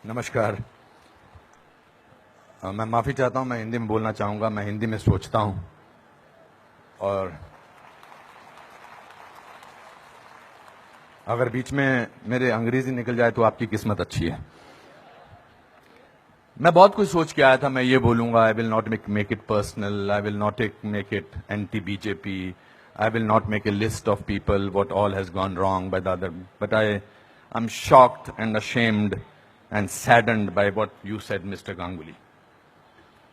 नमस्कार। मैं माफ़ी चाहता हूं, मैं हिंदी में बोलना चाहूँगा। मैं हिंदी में सोचता हूं और अगर बीच में मेरे अंग्रेजी निकल जाए तो आपकी किस्मत अच्छी है। मैं बहुत कुछ सोच के आया था। मैं ये बोलूँगा, I will not make it personal, I will not make it anti BJP, I will not make a list of people what all has gone wrong by the other, but I am shocked and ashamed and saddened by what you said, Mr. Ganguly.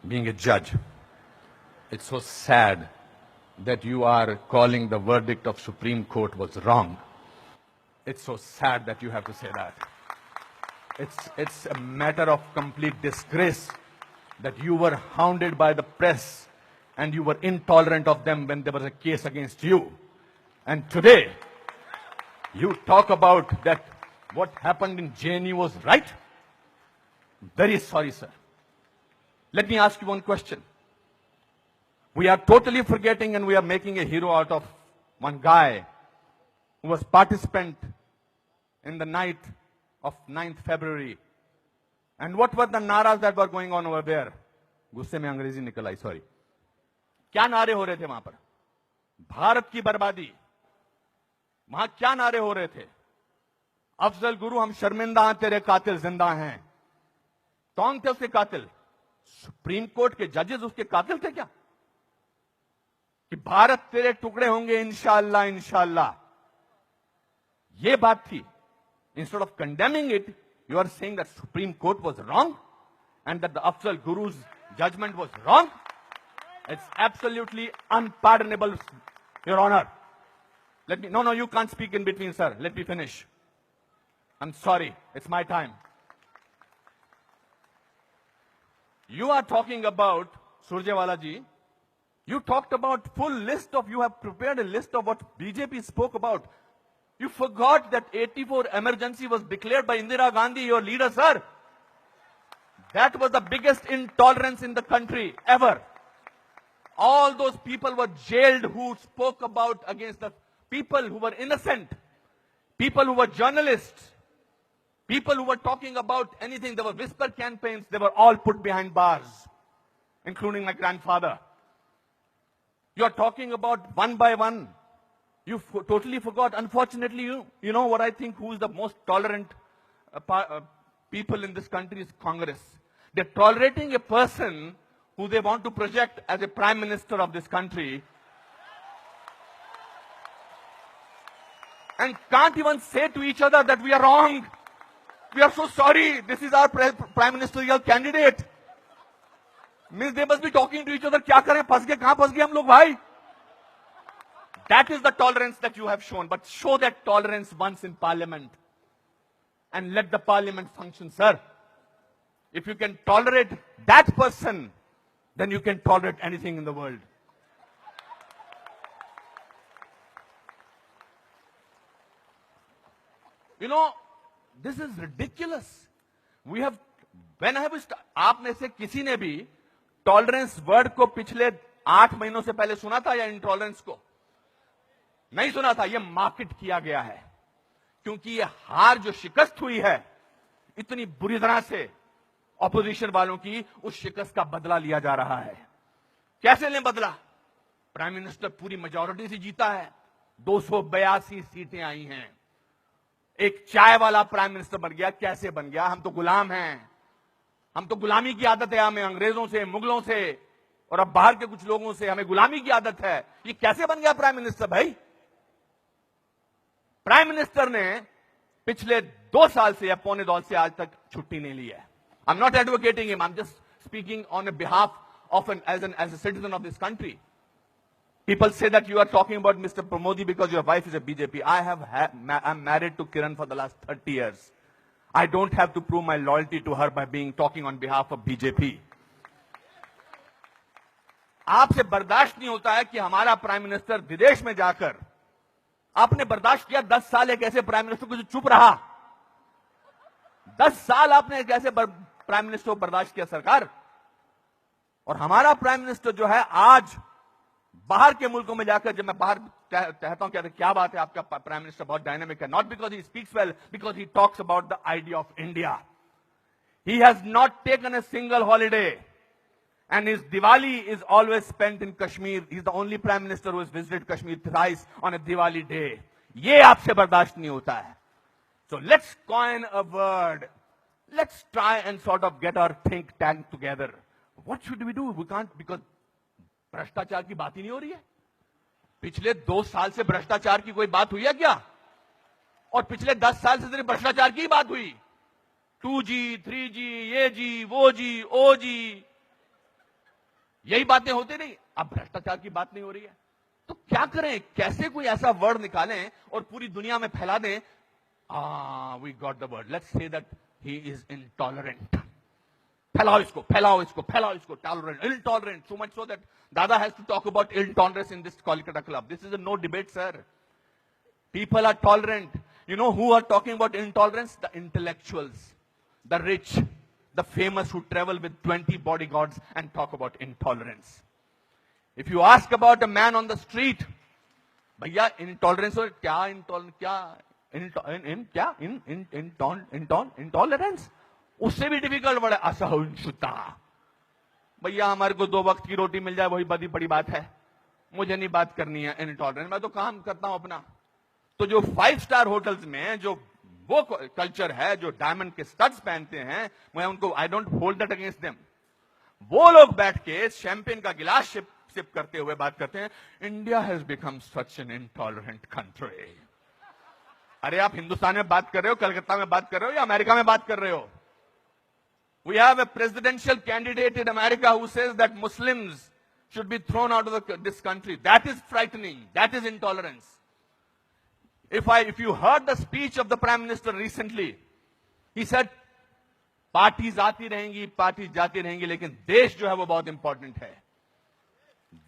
Being a judge, it's so sad that you are calling the verdict of Supreme Court was wrong. It's so sad that you have to say that. It's a matter of complete disgrace that you were hounded by the press and you were intolerant of them when there was a case against you. And today, you talk about that what happened in JNU was right? Very sorry, sir. Let me ask you one question. We are totally forgetting and we are making a hero out of one guy who was participant in the night of 9th February. And what were the naras that were going on over there? गुस्से में अंग्रेजी निकल आई, sorry. क्या नारे हो रहे थे वहां पर? भारत की बर्बादी। वहां क्या नारे हो रहे थे? अफजल गुरु, हम शर्मिंदा हैं, तेरे कातिल जिंदा हैं। कौन थे उसके कातिल? सुप्रीम कोर्ट के जजेस उसके कातिल थे क्या? कि भारत तेरे टुकड़े होंगे इंशाअल्लाह इंशाअल्लाह, ये बात थी। Instead of condemning it, you are saying that Supreme Court was wrong and that the Afzal Guru's judgment was wrong. It's absolutely unpardonable, your honour. Let me, no, you can't speak in between, sir. Let me finish. I'm sorry, it's my time. You are talking about, Surjewala ji, you talked about full list of, you have prepared a list of what BJP spoke about. You forgot that 84 emergency was declared by Indira Gandhi, your leader, sir. That was the biggest intolerance in the country ever. All those people were jailed who spoke about against the people who were innocent, people who were journalists, people who were talking about anything. There were whisper campaigns. They were all put behind bars, including my grandfather. You are talking about one by one. You totally forgot. Unfortunately, you know what I think, who is the most tolerant people in this country is Congress. They're tolerating a person who they want to project as a prime minister of this country and can't even say to each other that we are wrong. We are so sorry. This is our prime ministerial candidate. Means they must be talking to each other. क्या करें? फंस गए, कहां फंस गए हम लोग भाई? That is the tolerance that you have shown. But show that tolerance once in parliament and let the parliament function, sir. If you can tolerate that person, then you can tolerate anything in the world. You know, this is ridiculous. We have, when I was, आप में से किसी ने भी tolerance word को पिछले 8 महीनों से पहले सुना था या इंटॉलरेंस को? नहीं सुना था। ये मार्केट किया गया है क्योंकि ये हार जो शिकस्त हुई है इतनी बुरी तरह से ऑपोजिशन वालों की, उस शिकस्त का बदला लिया जा रहा है। कैसे लें बदला? प्राइम मिनिस्टर पूरी मेजॉरिटी से जीता है, 282 सीटें आई हैं। एक चाय वाला प्राइम मिनिस्टर बन गया। कैसे बन गया? हम तो गुलाम हैं, हम तो गुलामी की आदत है, हमें अंग्रेजों से, मुगलों से और अब बाहर के कुछ लोगों से हमें गुलामी की आदत है। ये कैसे बन गया प्राइम मिनिस्टर भाई? प्राइम मिनिस्टर ने पिछले 2 साल से या पौने 2 से आज तक छुट्टी नहीं ली है। I am not advocating him, I am just speaking on behalf of as a citizen of this country. People say that you are talking about Mr. Pramodi because your wife is a BJP. I'm married to Kiran for the last 30 years. I don't have to prove my loyalty to her by talking on behalf of BJP. आपसे बर्दाश्त नहीं होता है कि हमारा prime minister विदेश में जाकर, आपने बर्दाश्त किया 10 साल एक ऐसे प्राइम मिनिस्टर को जो चुप रहा। 10 साल आपने एक ऐसे प्राइम मिनिस्टर को बर्दाश्त किया सरकार। और हमारा प्राइम मिनिस्टर जो है आज बाहर के मुल्कों में जाकर, जब मैं बाहर कहता हूं क्या बात है आपका प्राइम मिनिस्टर बहुत डायनामिक है, not because he speaks well, because he talks about the idea of India. He has not taken a single holiday. And his Diwali is always spent in Kashmir. He's the only Prime Minister who has visited Kashmir thrice on a Diwali day. ये आपसे बर्दाश्त नहीं होता है. So let's coin a word. Let's try and sort of get our think tank together. What should we do? We can't, because भ्रष्टाचार की बात ही नहीं हो रही है. पिछले 2 साल से भ्रष्टाचार की कोई बात हुई है क्या? और पिछले 10 साल से सिर्फ भ्रष्टाचार की बात हुई. 2G, 3G, ये जी, वो जी, ओ जी, यही बातें होती नहीं. अब भ्रष्टाचार की बात नहीं हो रही है. तो क्या करें? कैसे कोई ऐसा वर्ड निकालें और पूरी दुनिया में फैला दें? We got the word. Let's say that he is intolerant. फैलाओ इसको, फैलाओ इसको, फैलाओ इसको. Tolerant, intolerant. So much so that Dada has to talk about intolerance in this Kolkata club. This is a no debate, sir. People are tolerant. You know who are talking about intolerance? The intellectuals, the rich, the famous who travel with 20 bodyguards and talk about intolerance. If you ask about a man on the street, भैया intolerance और क्या intolerance उससे भी difficult बड़ा असहिष्णुता. भैया हमारे को 2 वक्त की रोटी मिल जाए वही बड़ी बात है. मुझे नहीं बात करनी है इनटॉलरेंस. मैं तो काम करता हूं अपना. तो जो 5 स्टार होटल्स में जो वो कल्चर है, जो डायमंड के स्टड्स पहनते हैं, मैं उनको I don't hold that against them. वो लोग बैठ के शैंपेन का गिलास सिप करते हुए बात करते हैं, India has become such an intolerant country. अरे आप हिंदुस्तान में बात कर रहे हो, कलकत्ता में बात कर रहे हो या अमेरिका में बात कर रहे हो? We have a presidential candidate in America who says that Muslims should be thrown out of this country. That is frightening. That is intolerance. If you heard the speech of the Prime Minister recently, he said, parties आती रहेंगी, parties जाती रहेंगी, लेकिन देश जो है वो बहुत इंपॉर्टेंट है.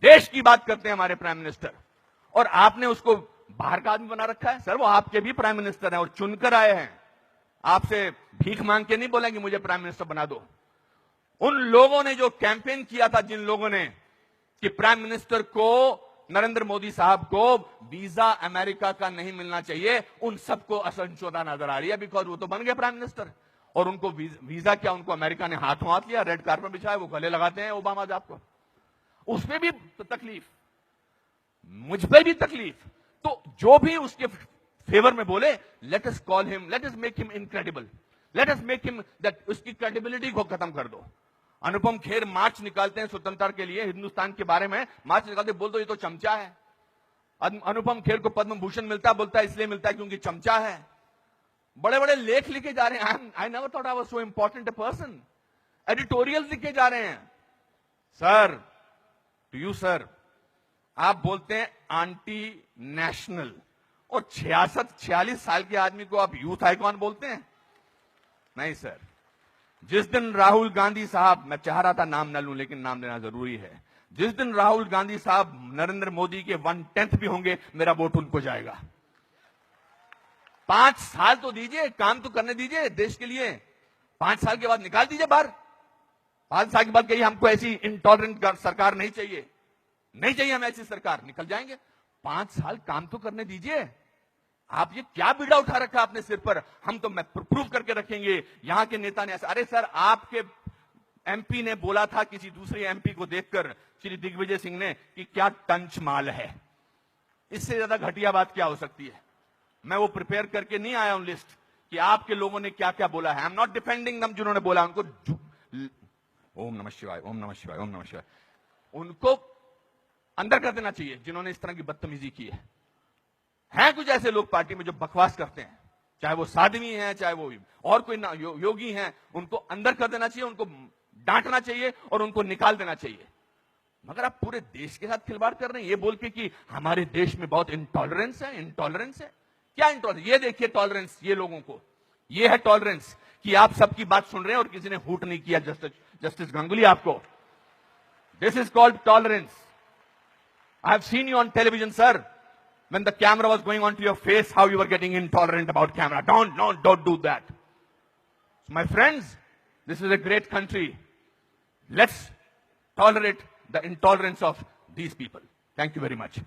देश की बात करते हैं हमारे प्राइम मिनिस्टर. और आपने उसको बाहर का आदमी बना रखा है. सर वो आपके भी प्राइम मिनिस्टर हैं और चुनकर आए हैं. आपसे भीख मांग के नहीं बोलेंगे मुझे प्राइम मिनिस्टर बना दो. उन लोगों ने जो कैंपेन किया था, जिन लोगों ने कि प्राइम मिनिस्टर को, नरेंद्र मोदी साहब को वीजा अमेरिका का नहीं मिलना चाहिए, उन सबको असहिष्णुता नजर आ रही है. बिकॉज वो तो बन गए प्राइम मिनिस्टर और उनको वीजा क्या, उनको अमेरिका ने हाथों हाथ लिया, रेड कार्पेट बिछाया, वो गले लगाते हैं ओबामा साहब को. उसमें भी तकलीफ, मुझ पर भी तकलीफ. तो जो भी उसके फेवर में बोले, let us call him, let us make him incredible, let us make him that, उसकी क्रेडिबिलिटी को खत्म कर दो. अनुपम खेर मार्च निकालते हैं स्वतंत्रता के लिए, हिंदुस्तान के बारे में मार्च निकालते, बोल दो ये तो चमचा है. अनुपम खेर को पद्म भूषण मिलता है, बोलता है इसलिए मिलता है क्योंकि चमचा है. बड़े बड़े लेख लिखे जा रहे हैं. I never thought I was so important a person. Editorial लिखे जा रहे हैं. सर, टू यू सर, आप बोलते हैं आंटी नेशनल, और 46 साल के आदमी को आप यूथ आइकॉन बोलते हैं? नहीं सर. जिस दिन राहुल गांधी साहब, मैं चाह रहा था नाम न लूं लेकिन नाम लेना जरूरी है, जिस दिन राहुल गांधी साहब नरेंद्र मोदी के 1/10 भी होंगे, मेरा वोट उनको जाएगा. 5 साल तो दीजिए, काम तो करने दीजिए देश के लिए. 5 साल के बाद निकाल दीजिए बाहर. 5 साल के बाद कहिए हमको ऐसी इंटॉलरेंट सरकार नहीं चाहिए, नहीं चाहिए हमें ऐसी सरकार, निकल जाएंगे. 5 साल काम तो करने दीजिए. आप ये क्या बीड़ा उठा रखा है अपने सिर पर? हम तो मैं प्रूव करके रखेंगे, यहां के नेता ने ऐसा. अरे सर, आपके एमपी ने बोला था किसी दूसरे एमपी को देखकर, श्री दिग्विजय सिंह ने, कि क्या टंच माल है. इससे ज्यादा घटिया बात क्या हो सकती है? मैं वो प्रिपेयर करके नहीं आया हूं लिस्ट कि आपके लोगों ने क्या क्या बोला है. आई एम नॉट डिफेंडिंग दम. जिन्होंने बोला उनको ओम नमः शिवाय, ओम नमः शिवाय, ओम नमः शिवाय, उनको अंदर कर देना चाहिए जिन्होंने इस तरह की बदतमीजी की है. हैं कुछ ऐसे लोग पार्टी में जो बकवास करते हैं, चाहे वो साध्वी हैं, चाहे वो और कोई योगी हैं, उनको अंदर कर देना चाहिए, उनको डांटना चाहिए और उनको निकाल देना चाहिए. मगर आप पूरे देश के साथ खिलवाड़ कर रहे हैं ये बोल के कि हमारे देश में बहुत इंटॉलरेंस है. इंटॉलरेंस है क्या? इंटॉलरेंस ये देखिए, टॉलरेंस ये लोगों को, ये है टॉलरेंस कि आप सबकी बात सुन रहे हैं और किसी ने हूट नहीं किया. जस्टिस गांगुली, आपको this is called tolerance. I have seen you on television, sir, when the camera was going onto your face, how you were getting intolerant about camera. Don't do that. So my friends, this is a great country. Let's tolerate the intolerance of these people. Thank you very much.